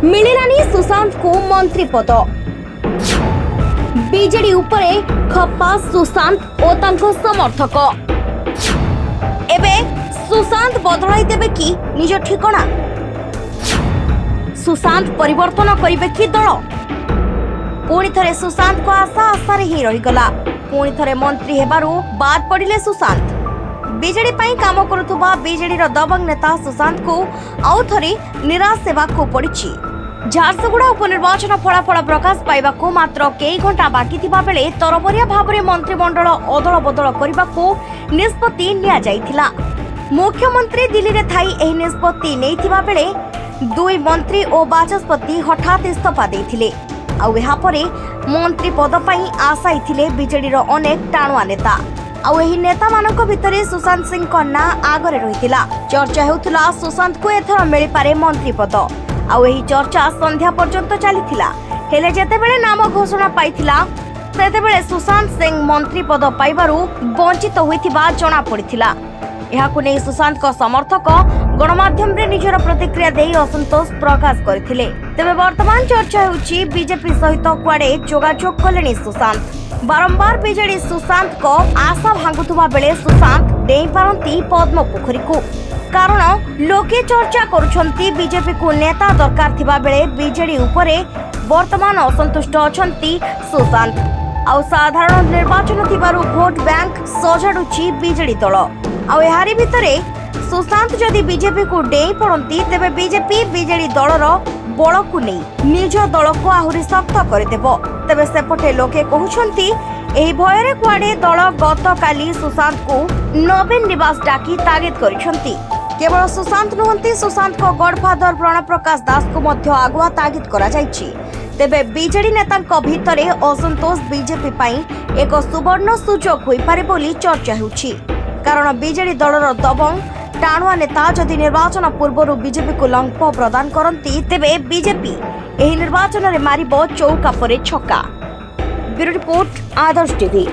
मिलिलानी सुशांत को मंत्री पद। बीजेडी उपरे खप्पा सुशांत और तांको समर्थक। एबे सुशांत बदलाई देबे कि निज ठिकाना? सुशांत परिवर्तन करिबे कि दल? पुणी थरे सुशांत को आशा आशा ही रहीगला। पुणी थरे मंत्री हेबारु बाद पड़िले सुशांत। बीजेडी पई काम करुथुबा बीजेडी रो दबंग नेता सुशांत को आउ थरे निराश सेवा को पड़िछि। झारसुगुड़ा उपनिर्वाचन फलाफल प्रकाश पाइबा को मात्र कई घंटा बाकी थिबा बेले तरबरिया भाबरे मंत्रिमंडल अदल बदल करबा को निष्पत्ति निया जाइथिला। मुख्यमंत्री दिल्ली रे थाई एही निष्पत्ति नेइथिबा बेले दुई मंत्री और बाचस्पति हठात इस्तीफा देइथिले। आउ एहा परे मंत्री पद पई आशाई थिले बीजेडी रो अनेक टाणुआ नेता। आउ एही नेता मानक भितरे सुशांत सिंह का ना आगरे रहिथिला। चर्चा हेउथिला सुशांत को एथर मिलि पारे मंत्री पद। आउ एही चर्चा संध्या पर्यंत चलीथिला। हेले जेतेबेले नाम घोषणा पाइथिला सेतेबेले सुशांत सिंह मंत्री पद पाइबारु वंचित होइथिबा जणा पड़िथिला। एहाकु नै सुशांत को समर्थक गणमाध्यम रे निजर प्रतिक्रिया देई असंतोष प्रकाश करथिले। तेबे वर्तमान चर्चा हेउची बीजेपी सहित कुआडे जोगाजोग कलेनी सुशांत। बारंबार बीजेडी सुशांत को आशा भांगुथुबा बेले सुशांत डेई पारंती पद्म पोखरी को। कारण लोके चर्चा करुछंती बीजेपी को नेता दरकार थिबा बेले बीजेडी उपरे वर्तमान असंतुष्ट अछंती सुशांत। आउ साधारण निर्वाचन थिबारु भोट बैंक सजाडुची बीजेडी दल। आउ एहारी भितरे सुशांत जदि बीजेपी को डेई पड़ती तेबे बीजेपी बीजेडी दलर बल को नहीं निज दल को आहुरी शक्त करदेब। तेबे सेपटे लोके कहउछंती एही भୟରେ कुआडे दल गत काली सुशांत को नवीन निवास डाकी तागिद करिसंती। केवल सुशांत नुहंती सुशांत को गॉडफादर प्रणव प्रकाश दास को मध्य आगुआ तागिद करा जायछि। तेबे बीजेडी नेतांक भितरे असंतोष बीजेपी पई एक सुवर्ण सुजोग होई पारे बोली चर्चा हेउछि। कारण बीजेडी दलर दबंग टाणुआ नेता जदि निर्वाचन पूर्व बीजेपी को लंप प्रदान करती तेबे बीजेपी एही निर्वाचन रे मारिबो चौका परे छक्का। ब्यूरो रिपोर्ट आदर्श टीवी।